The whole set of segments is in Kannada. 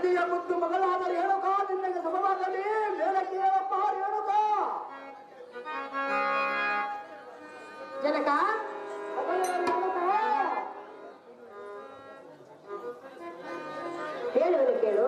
ತಂದೆಯ ಮುದ್ದು ಮಗಳಾದ ರೇಣುಕಾ ನಿನ್ನಗೆ ಸಮವಾಗಲಿ ಮೇಲಕ್ಕೆ ಹೇಳಪ್ಪ ರೇಣುಕಾ. ಜನಕ ಹೇಳುವುದು ಕೇಳು.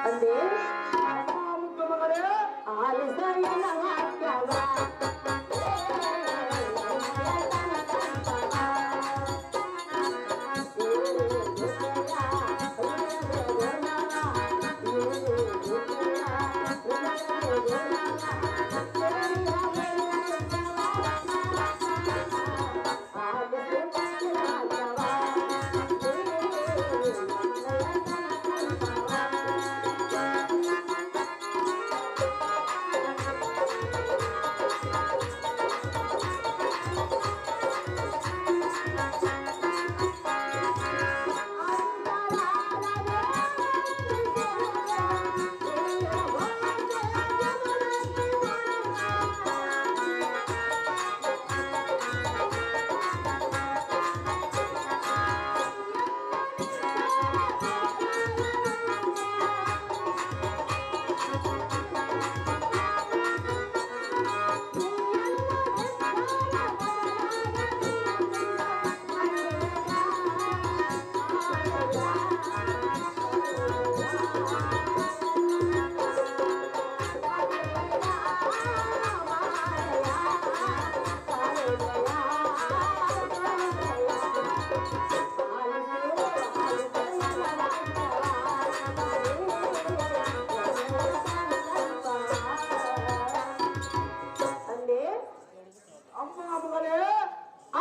ಅಂದೇ ಮುದ್ದು ಮಗಳೇ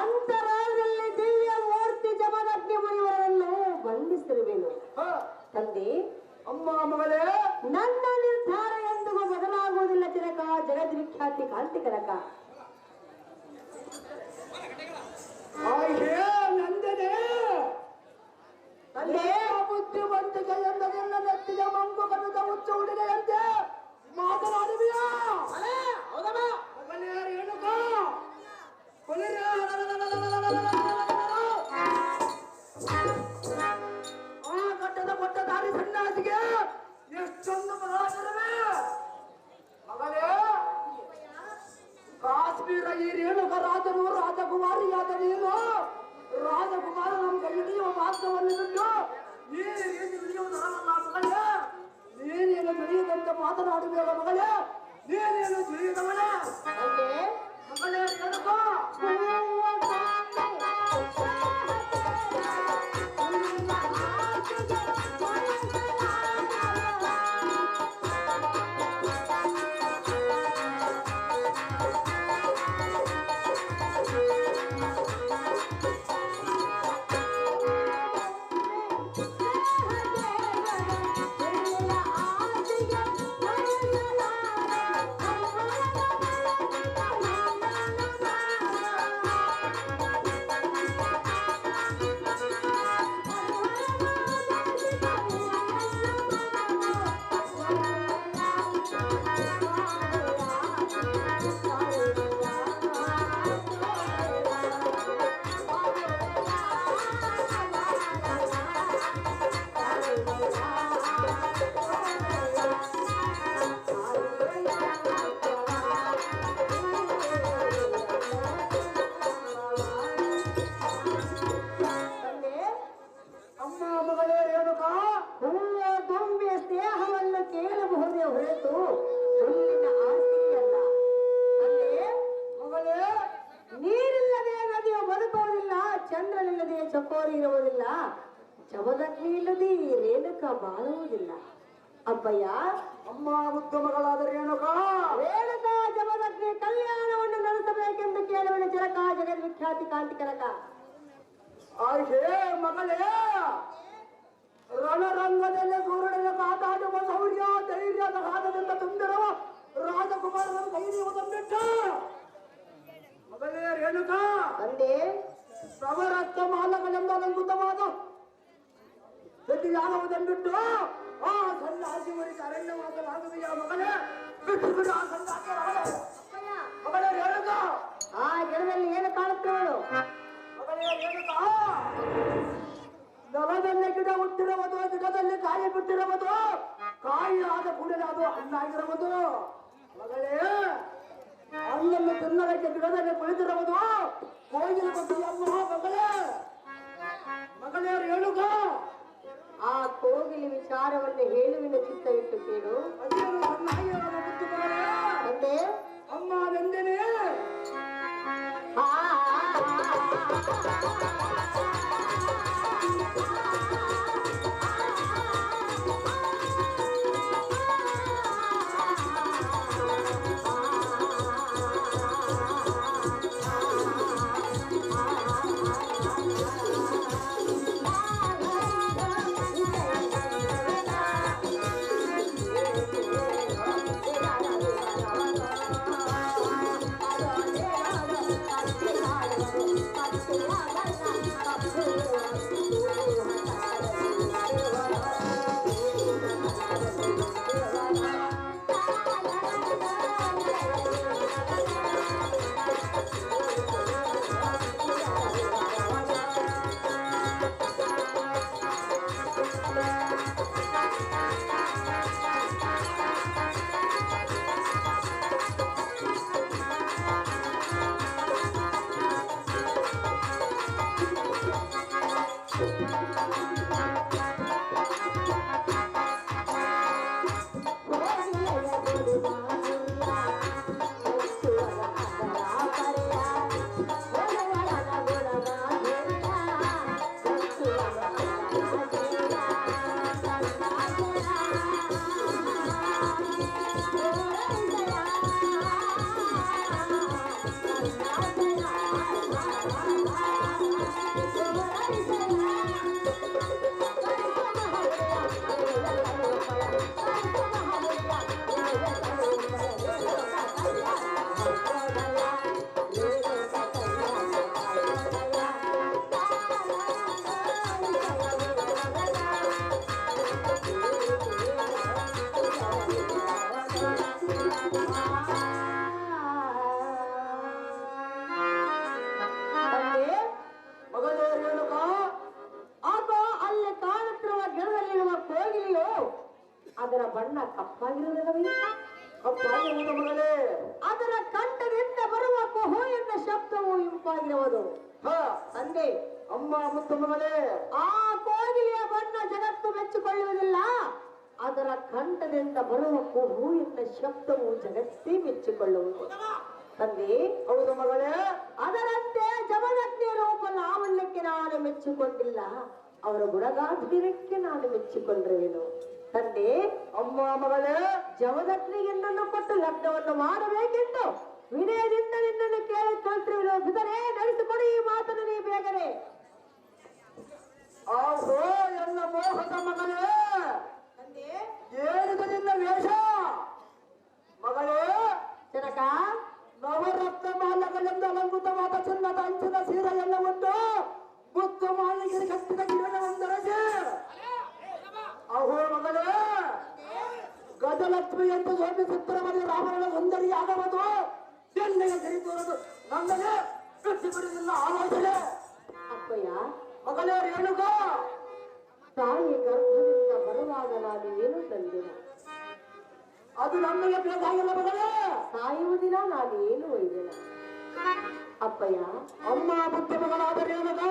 ಅಂತರಾಳದಲ್ಲಿ ದಿವ್ಯ ಮೂರ್ತಿ ಜಮದಗ್ನಿ ಮುನಿವರನ್ನು ಬಂಧಿಸಿರುವೆನು. ತಂದೆ ಅಮ್ಮ ಮಗಳೇ ನನ್ನ ನಿರ್ಧಾರ ಎಂದಿಗೂ ಬದಲಾಗುವುದಿಲ್ಲ ಜನಕ. ಜಗದ್ವಿಖ್ಯಾತಿ ಕಾಂತಿಕನಕ ನಂದನೆ ತಂದೆ ಬುದ್ಧಿವಂತಿಕೆ ಎಂದದೆಲ್ಲ ನೆತ್ತಿಗೆ ಮಂಗು ಕನಕ ಹುಚ್ಚ ಹುಡುಗೆಯಂತೆ ಮಾತನಾಡುವಿಯಾ? ಹೌದಮ್ಮ ಮಗಳೇ ರೇಣುಕಾ ಆ ಕಟ್ಟದ ಕೊಟ್ಟ ದಾರಿ ಸನ್ಯಾಸಿಗೆ ಎಷ್ಟೊಂದು ಮಗಳಾಗಿರುವೆ ಮಗಳೇ. ಕಾಶ್ಮೀರ ಈ ರೇಣುಕ ರಾಜರು ರಾಜಕುಮಾರಿಯಾದ ನೀನು ರಾಜಕುಮಾರ ನಮ್ಮ ಕೈ ಹಿಡಿಯುವ ಮಾರ್ಗವನ್ನು ಬಿಟ್ಟು ಈ ರೀತಿ ಹಿಡಿಯುವುದರಲ್ಲ ಮಗಳೇ. ನೀನೇನು ತಿಳಿಯದಂತೆ ಮಾತನಾಡಬೇಡ ಮಗಳೇ. ನೀನೇನು ತಿಳಿಯದವಳೇ ಮಗಳೇ ರೇಣುಕಾ. ಚಂದ್ರನಿಲ್ಲದೆ ಚಕೋರಿ ಇರುವುದಿಲ್ಲ, ಜಮದಗ್ನಿ ಇಲ್ಲದೆ ರೇಣುಕಾ ಬಾಳುವುದಿಲ್ಲ. ಅಬ್ಬಯ್ಯ, ಅಮ್ಮ ಮುದ್ದು ಮಗಳಾದ ರೇಣುಕಾ ಜಮದಗ್ನಿ ಕಲ್ಯಾಣವನ್ನು ನಡೆಸಬೇಕೆಂದು ಕೇಳುವನ ಜನಕ ಜಗದ್ವಿಖ್ಯಾತಿ ಕಾಂತಿಕನಕ. ಆಯ್ಕೆ ಮಗಳೇ, ರಣರಂಗದಲ್ಲಿ ಸೂರ್ಯನ ಕಾದಾಡುವ ಶೌರ್ಯ ಧೈರ್ಯದ ಹಾದದಿಂದ ತುಂಬಿರುವ ರಾಜಕುಮಾರನ ಕೈಯುವುದನ್ನು ಬಿಟ್ಟು ಮಗಳೇ ರೇಣುಕಾ, ತಂದೆ ನವರತ್ನ ಮಾಲಗಳೆಂಬ ಅಲಂಕೃತವಾದ ಯಾಗುವುದನ್ಬಿಟ್ಟು ಆ ಸನ್ಯಾಸಿ ಮರಿತ ಅರಣ್ಯವಾದವಾಗುವೆಯ ಮಗಳೇ ಬಿಟ್ಟು ಬಿಡು ಆ ಸನ್ಯಾಸಿ ಮಗಳೇ ಹೇಳುಗ ಆ ಗಿಡದಲ್ಲಿ ಏನು ಕಾಣುತ್ತೇಳು ಮಗಳೇ ಹೇಳುಗ ನವದಲ್ಲಿ ಗಿಡ ಹುಟ್ಟಿರುವುದು ಗಿಡದಲ್ಲಿ ಕಾಯಿ ಬಿಟ್ಟಿರುವುದು ಕಾಯಿ ಆದ ಕೂಡಲೇ ಅದು ಹಣ್ಣಾಗಿರುವುದು ಮಗಳೇ ಹಣ್ಣನ್ನು ತಿನ್ನೋದಕ್ಕೆ ಗಿಡದಲ್ಲಿ ಕುಳಿತಿರುವುದು ಕೋಗಿಲ ಬಗ್ಗೆಯಮ್ಮ ಮಗಳೇ ಮಗಳೇ ಹೇಳುಗ ಆ ಕೋಗಿಲಿ ವಿಚಾರವನ್ನು ಹೇಳುವಿನ ಚಿತ್ತವಿಟ್ಟು ಕೇಳು ಅದೇನು ಹಣ್ಣಾಗಿ ಅಂತೆ ಅಮ್ಮ ನೆಂದಿನೇ ಅದರ ಬಣ್ಣ ಕಪ್ಪಾಗಿರುವುದಲ್ಲವೇ? ಕಪ್ಪಾಗಿರುವುದು ಮಗಳೇ. ಅದರ ಕಂಠದಿಂದ ಬರುವ ಕುಹು ಎನ್ನ ಶಬ್ದವು ಇಂಪಾಗಿರುವುದು. ತಂದೆ ಅಮ್ಮ ಮುತ್ತು ಮಗಳೇ, ಆ ಕೋಗಿಲೆಯ ಬಣ್ಣ ಜಗತ್ತು ಮೆಚ್ಚಿಕೊಳ್ಳುವುದಿಲ್ಲ. ಅದರ ಕಂಠದಿಂದ ಬರುವ ಕುಹು ಎನ್ನ ಶಬ್ದವು ಜಗತ್ತೇ ಮೆಚ್ಚಿಕೊಳ್ಳುವುದು. ತಂದೆ ಹೌದು ಮಗಳೇ. ಅದರಂತೆ ಜಮದಗ್ನಿ ರೂಪ ಲಾವಣ್ಯಕ್ಕೆ ನಾನು ಮೆಚ್ಚಿಕೊಂಡಿಲ್ಲ, ಅವರ ಗುಣಗಾಂಭೀರ್ಯಕ್ಕೆ ನಾನು ಮೆಚ್ಚಿಕೊಂಡಿರುವೆನು. ತಂದೆ ಅಮ್ಮ ಮಗಳೇ, ಜಮದಗ್ನಿಗೆ ನನ್ನನ್ನು ಕೊಟ್ಟು ಲಗ್ನವನ್ನು ಮಾಡಬೇಕೆಂದು ವಿನಯದಿಂದ ನಿನ್ನನ್ನು ಕೇಳಿ ಕಲ್ತಿರುವೆನು. ಬಿದರೆ ನಡೆಸಿಕೊಡಿ ಈ ಮಾತನ್ನು ನೀ ಬೇಗನೆ. ಆಹೋ ಎಲ್ಲ ಮೋಹದ ಮಗಳೇ, ತಂದೆ ಏನಿದೆ ನಿನ್ನ ವೇಷ ಮಗಳೇ? ಜನಕ ನವರತ್ನ ಮಾಲಗಳಿಂದ ಅಲಂಕೃತವಾದ ಚಿನ್ನದ ಅಂಚಿನ ಸೀರೆ ಎಲ್ಲ ಉಂಟು. ಮುತ್ತು ಮಾಲಿಗೆ ಕಟ್ಟಿದ ಕಿರಣವೊಂದರಗೆ ಅಹೋ ಮಗಳೇ, ಗಜಲಕ್ಷ್ಮಿ ಎಂದು ಶೋಭಿಸುತ್ತಿರುವ ರಾಮನ ಸುಂದರಿ ಆಗಬಹುದು. ಎಣ್ಣೆಗೆ ಸರಿ ತೋರದು ನನ್ನದೇ ಬಿಟ್ಟು ಬಿಡುವುದಿಲ್ಲ ಆಲೋಚನೆ. ಅಪ್ಪಯ್ಯ ಮಗಳೇ ರೇಣುಕ, ತಾಯಿ ಗರ್ಭದಿಂದ ಬರುವಾಗ ನಾನು ಏನು ತಂದಿನ, ಅದು ನಮಗೆ ಬೇಕಾಗಿಲ್ಲ ಮಗಳೇ. ಸಾಯುವುದಿನ ನಾನು ಏನು ಒಯ್ದಿನ. ಅಪ್ಪಯ್ಯ ಅಮ್ಮ ಬುದ್ಧಿ ಮಗಳಾದ ರೇಣುಕ,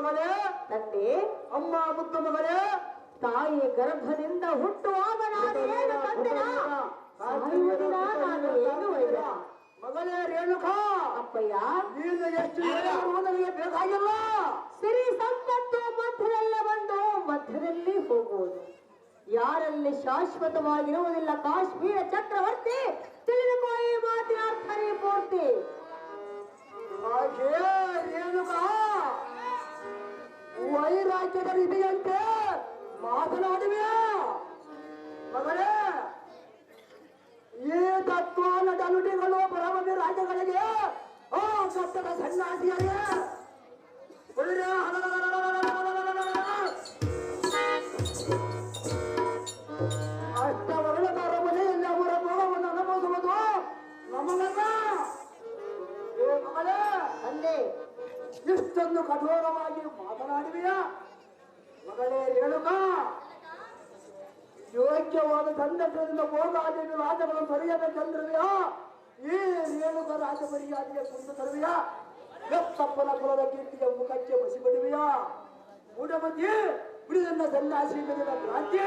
ಮಗಳೇ, ತಂದೆ, ಅಮ್ಮ ಮುದ್ದು ಮಗಳೇ, ತಾಯಿ ಗರ್ಭದಿಂದ ಹುಟ್ಟುವಾಗ ನಾನು ಏನು ತಂದೆನ, ಸಾಯುವುದಿನ ನಾನು ಏನು ಒಯ್ದ. ಮಗಳೇ ರೇಣುಕಾ, ಅಪ್ಪಯ್ಯ, ನೀನು ಎಷ್ಟು ನನಗೆ ಬೇಕಾಗಿಲ್ಲ. ಸಿರಿ ಸಂಪತ್ತು ಮಧ್ಯದಲ್ಲೇ ಬಂದು ಮಧ್ಯದಲ್ಲಿ ಹೋಗುವುದು. ಯಾರಲ್ಲಿ ಶಾಶ್ವತವಾಗಿರುವುದಿಲ್ಲ. ಕಾಶ್ಮೀರ ಚಕ್ರವರ್ತಿ ತಿಳಿದುಕೋ ಈ ಮಾತಿನ ಅರ್ಥನೇ ಪೂರ್ತಿ. ಹಾಗೆ ರೇಣುಕಾ, ವೈರಾಗ್ಯದ ಇದೆಯಂತೆ ಮಾತನಾಡುವೆಯಾ ಮಗಳೇ? ಈ ತತ್ವಾನದ ನುಡಿಗಳು ಪರಮವಿ ರಾಜ್ಯಗಳಿಗೆ ಆ ಸತ್ಯದ ಸನ್ಯಾಸಿಯರೇ ಅಷ್ಟವರ್ಣದ ಮನೆಯಲ್ಲಿ ಅವರ ಭೋಗವನ್ನು ಅನುಭವಿಸುವುದು ನಮಗಲ್ಲ. ಏ ಮಗಳೇ, ತಂದೆ, ಇಷ್ಟೊಂದು ಕಠೋರವಾಗಿ ಮಾತನಾಡುವೆಯಾ ಮಗಳೇ ರೇಣುಕಾ? ಯೋಗ್ಯವಾದ ಸಂದರ್ಭದಿಂದ ಭೋಗಾದೇವಿ ರಾಜಗಳನ್ನು ಸರಿಯಾದ ಚಂದ್ರವೆಯಾ? ಈ ರೇಣುಕ ರಾಜ ಮರ್ಯಾದೆಗೆ ಕುಂದು ತರುವೆಯಾ? ಎಪ್ಪಪ್ಪನ ಕುಲದ ಕೀರ್ತಿಗೆ ಮುಖಕ್ಕೆ ಬಸಿಬಿಡುವೆಯಾ? ಮೂಢಮತಿ ಬಿಡಿದನ್ನ ಸನ್ಯಾಸಿ ಕ್ರಾಂತಿ.